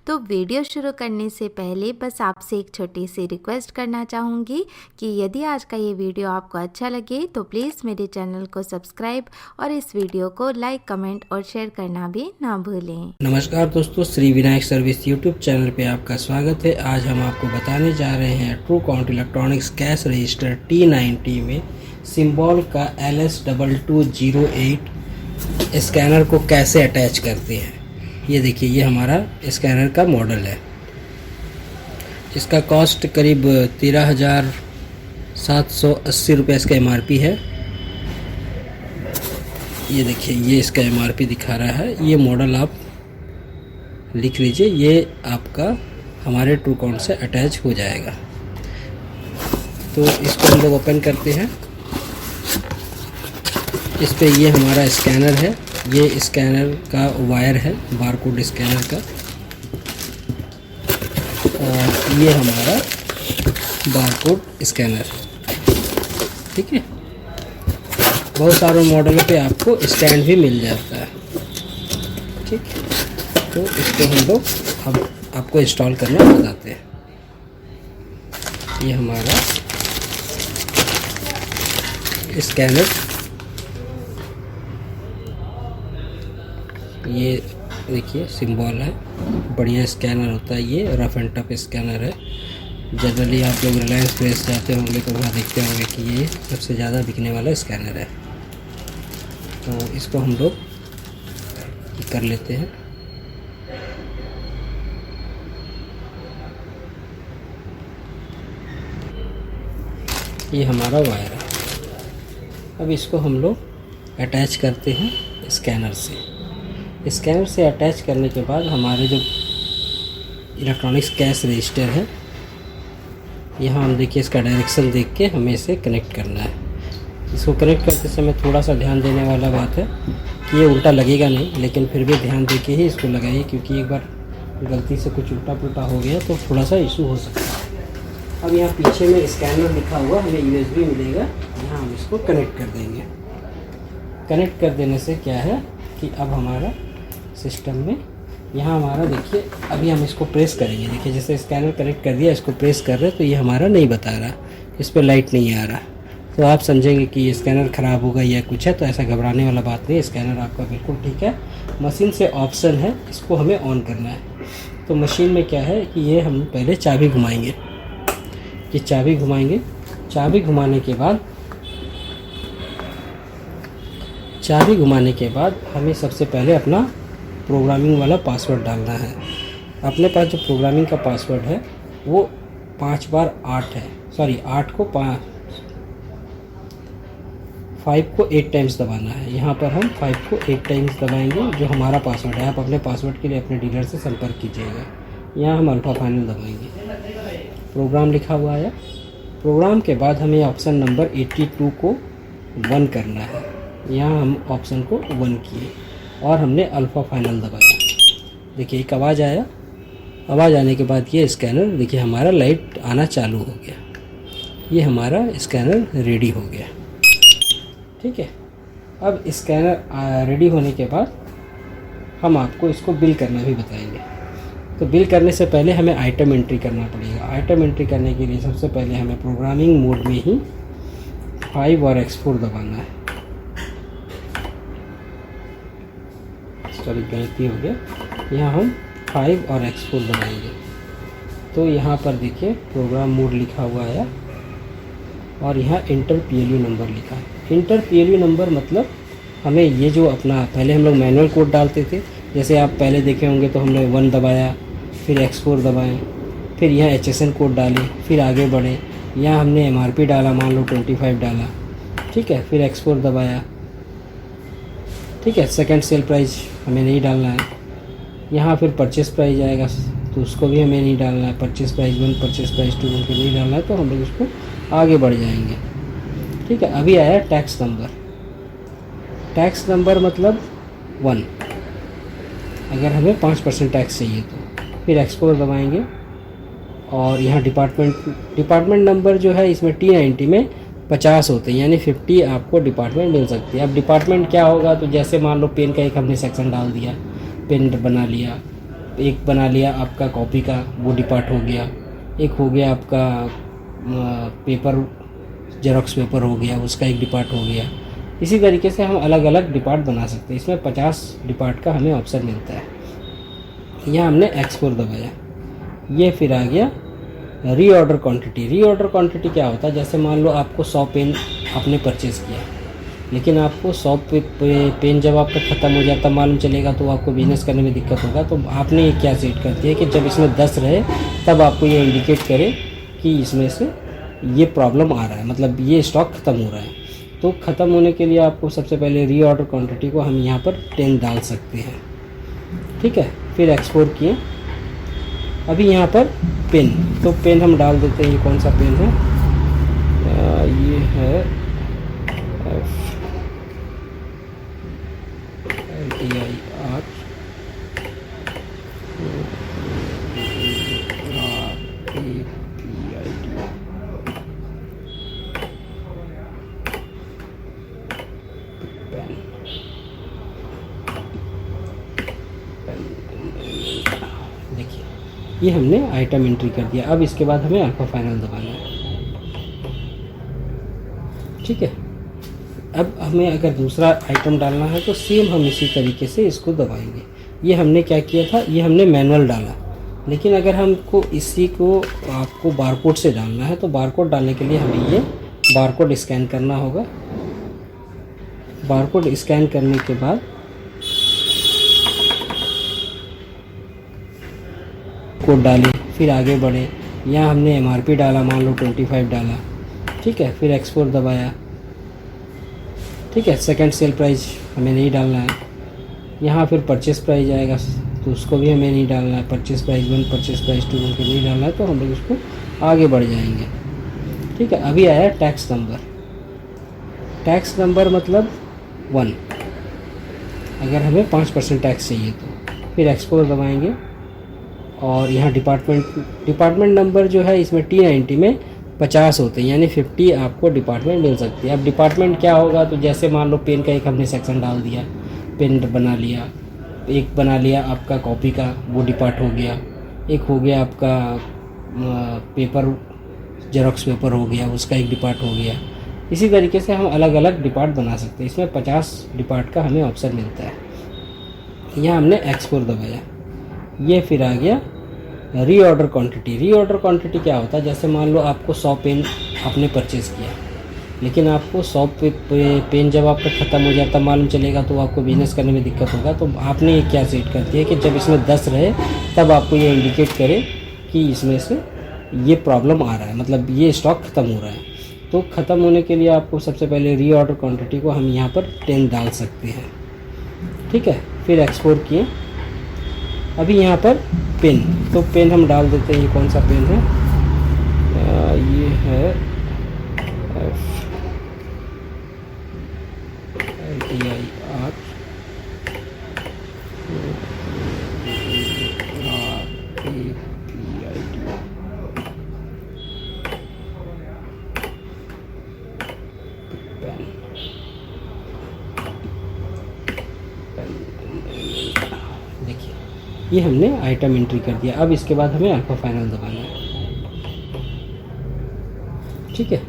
तो वीडियो शुरू करने से पहले बस आपसे एक छोटी सी रिक्वेस्ट करना चाहूँगी कि यदि आज का ये वीडियो आपको अच्छा लगे तो प्लीज़ मेरे चैनल को सब्सक्राइब और इस वीडियो को लाइक, कमेंट और शेयर करना भी ना भूलें। नमस्कार दोस्तों, Shri Vinayak service YouTube channel पे आपका स्वागत है। आज हम आपको बताने जा रहे हैं true count electronics cash register T90 में सिंबल का LS2208 स्कैनर को कैसे अटैच करते हैं। ये देखिए, ये हमारा स्कैनर का मॉडल है। इसका कॉस्ट करीब 13,780 रुपये इसका MRP है। ये देखिए, ये इसका MRP दिखा रहा है। ये मॉडल आप लिख लीजिए, ये आपका हमारे ट्रू काउंट से अटैच हो जाएगा। तो इसको हम लोग ओपन करते हैं। इस पे ये हमारा स्कैनर है, ये स्कैनर का वायर है, बारकोड स्कैनर का। और ये हमारा बारकोड स्कैनर, ठीक है। बहुत सारे मॉडलों पे आपको स्टैंड भी मिल जाता है, ठीक। तो इसको हम लोग अब आपको इंस्टॉल करना बताते हैं। ये हमारा स्कैनर, ये देखिए सिंबल है, बढ़िया स्कैनर होता है। ये रफ एंड टफ स्कैनर है। जनरली आप लोग रिलायंस प्रेस जाते होंगे तो वहाँ देखते होंगे कि ये सबसे ज़्यादा बिकने वाला स्कैनर है। तो इसको हम लोग कर लेते हैं। ये हमारा वायर है। अब इसको हम लोग अटैच करते हैं स्कैनर से। स्कैनर से अटैच करने के बाद हमारे जो इलेक्ट्रॉनिक्स कैश रजिस्टर है, यहाँ हम देखिए इसका डायरेक्शन देख के हमें इसे कनेक्ट करना है। इसको कनेक्ट करते समय थोड़ा सा ध्यान देने वाला बात है कि ये उल्टा लगेगा नहीं, लेकिन फिर भी ध्यान दे के ही इसको लगाइए, क्योंकि एक बार गलती से कुछ उल्टा पुल्टा हो गया तो थोड़ा सा इशू हो सकता है। अब यहाँ पीछे में स्कैनर लिखा हुआ हमें USB मिलेगा, यहाँ हम इसको कनेक्ट कर देंगे। कनेक्ट कर देने से क्या है कि अब हमारा सिस्टम में यहाँ हमारा देखिए, अभी हम इसको प्रेस करेंगे। देखिए जैसे स्कैनर कनेक्ट कर दिया, इसको प्रेस कर रहे तो ये हमारा नहीं बता रहा, इस पर लाइट नहीं आ रहा। तो आप समझेंगे कि ये स्कैनर ख़राब होगा या कुछ है, तो ऐसा घबराने वाला बात नहीं। स्कैनर आपका बिल्कुल ठीक है। मशीन से ऑप्शन है, इसको हमें ऑन करना है। तो मशीन में क्या है कि ये हम पहले चाबी घुमाएंगे, कि चाबी घुमाएंगे। चाबी घुमाने के बाद हमें सबसे पहले अपना प्रोग्रामिंग वाला पासवर्ड डालना है। अपने पास जो प्रोग्रामिंग का पासवर्ड है वो 5 बार 8 है, सॉरी 8 को 5 को 8 टाइम्स दबाना है। यहाँ पर हम 5 को 8 टाइम्स दबाएंगे, जो हमारा पासवर्ड है। आप अपने पासवर्ड के लिए अपने डीलर से संपर्क कीजिएगा। यहाँ हम अल्फा फाइनल दबाएंगे। प्रोग्राम लिखा हुआ है। प्रोग्राम के बाद हमें ऑप्शन नंबर 82 को 1 करना है। यहाँ हम ऑप्शन को 1 किए और हमने अल्फ़ा फाइनल दबाया। देखिए एक आवाज़ आया। आवाज़ आने के बाद ये स्कैनर देखिए हमारा लाइट आना चालू हो गया। ये हमारा स्कैनर रेडी हो गया, ठीक है। अब स्कैनर रेडी होने के बाद हम आपको इसको बिल करना भी बताएंगे। तो बिल करने से पहले हमें आइटम एंट्री करना पड़ेगा। आइटम एंट्री करने के लिए सबसे पहले हमें प्रोग्रामिंग मोड में ही 5 और X4 दबाना है। सॉरी गलती हो गया, यहाँ हम 5 और X4 दबाएंगे। तो यहाँ पर देखिए प्रोग्राम मोड लिखा हुआ है और यहाँ इंटर PLU नंबर लिखा है। इंटर PLU नंबर मतलब हमें ये जो अपना पहले हम लोग मैनुअल कोड डालते थे, जैसे आप पहले देखे होंगे तो हमने 1 दबाया, फिर X4 दबाएं, फिर यहाँ HSN कोड डाले, फिर आगे बढ़े। यहाँ हमने MRP डाला, मान लो 25 डाला, ठीक है। फिर X4 दबाया, ठीक है। सेकंड सेल प्राइस हमें नहीं डालना है। यहाँ फिर परचेस प्राइस आएगा तो उसको भी हमें नहीं डालना है। परचेस प्राइस 1, परचेस प्राइस 2 उनको नहीं डालना है, तो हम लोग उसको आगे बढ़ जाएंगे, ठीक है। अभी आया टैक्स नंबर। टैक्स नंबर मतलब 1, अगर हमें 5% टैक्स चाहिए तो। फिर X4 दबाएंगे और यहाँ डिपार्टमेंट नंबर जो है इसमें T90 में 50 होते हैं, यानी 50 आपको डिपार्टमेंट मिल सकती है। अब डिपार्टमेंट क्या होगा, तो जैसे मान लो पेन का एक हमने सेक्शन डाल दिया, पेन बना लिया, एक बना लिया आपका कॉपी का, वो डिपार्ट हो गया। एक हो गया आपका पेपर, जेरोक्स पेपर हो गया, उसका एक डिपार्ट हो गया। इसी तरीके से हम अलग अलग डिपार्ट बना सकते हैं। इसमें 50 डिपार्ट का हमें ऑप्शन मिलता है। यह हमने X4 दबाया, ये फिर आ गया रीऑर्डर क्वांटिटी। रीऑर्डर क्वांटिटी क्या होता है, जैसे मान लो आपको 100 पेन आपने परचेज़ किया, लेकिन आपको 100 पेन जब आपका ख़त्म हो जाता मालूम चलेगा तो आपको बिजनेस करने में दिक्कत होगा। तो आपने ये क्या सेट कर दिया कि जब इसमें 10 रहे तब आपको ये इंडिकेट करे कि इसमें से ये प्रॉब्लम आ रहा है, मतलब ये स्टॉक ख़त्म हो रहा है। तो ख़त्म होने के लिए आपको सबसे पहले रीऑर्डर क्वांटिटी को हम यहाँ पर 10 डाल सकते हैं, ठीक है। फिर एक्सपोर्ट किए। अभी यहाँ पर पेन, तो पेन हम डाल देते हैं। ये कौन सा पेन है, ये है LTIR देखिए, ये हमने आइटम एंट्री कर दिया। अब इसके बाद हमें अल्फा फाइनल दबाना है, ठीक है। अब हमें अगर दूसरा आइटम डालना है तो सेम हम इसी तरीके से इसको दबाएंगे। ये हमने क्या किया था, ये हमने मैनुअल डाला, लेकिन अगर हमको इसी को आपको बारकोड से डालना है तो बारकोड डालने के लिए हमें ये बारकोड स्कैन करना होगा। बारकोड स्कैन करने के बाद कोड डालें, फिर आगे बढ़े। यहाँ हमने MRP डाला, मान लो 25 डाला, ठीक है। फिर एक्सपोर्ट दबाया, ठीक है। सेकंड सेल प्राइस हमें नहीं डालना है। यहाँ फिर परचेस प्राइस आएगा तो उसको भी हमें नहीं डालना है। परचेस प्राइस 1, परचेस प्राइस 2 को नहीं डालना है, तो हम लोग उसको आगे बढ़ जाएंगे, ठीक है। अभी आया टैक्स नंबर। टैक्स नंबर मतलब 1, अगर हमें 5% टैक्स चाहिए तो। फिर एक्सपोर्ट दबाएंगे और यहाँ डिपार्टमेंट नंबर जो है इसमें T90 में 50 होते हैं, यानी 50 आपको डिपार्टमेंट मिल सकती है। अब डिपार्टमेंट क्या होगा, तो जैसे मान लो पेन का एक हमने सेक्शन डाल दिया, पेन बना लिया। एक बना लिया आपका कॉपी का, वो डिपार्ट हो गया। एक हो गया आपका पेपर, जेरोक्स पेपर हो गया, उसका एक डिपार्ट हो गया। इसी तरीके से हम अलग अलग डिपार्ट बना सकते हैं। इसमें 50 डिपार्ट का हमें ऑप्शन मिलता है। यह हमने X4 दबाया, ये फिर आ गया रीऑर्डर क्वांटिटी। रीऑर्डर क्वांटिटी क्या होता है, जैसे मान लो आपको 100 पेन आपने परचेज़ किया, लेकिन आपको 100 पेन जब आपका ख़त्म हो जाता मालूम चलेगा तो आपको बिजनेस करने में दिक्कत होगा। तो आपने ये क्या सेट कर दिया कि जब इसमें 10 रहे तब आपको ये इंडिकेट करे कि इसमें से ये प्रॉब्लम आ रहा है, मतलब ये स्टॉक ख़त्म हो रहा है। तो ख़त्म होने के लिए आपको सबसे पहले रीऑर्डर क्वांटिटी को हम यहाँ पर 10 डाल सकते हैं, ठीक है। फिर एक्सपोर्ट किए। अभी यहाँ पर पेन, तो पेन हम डाल देते हैं। ये कौन सा पेन है, ये है LTIR देखिए, ये हमने आइटम एंट्री कर दिया। अब इसके बाद हमें अल्फा फाइनल दबाना है, ठीक है।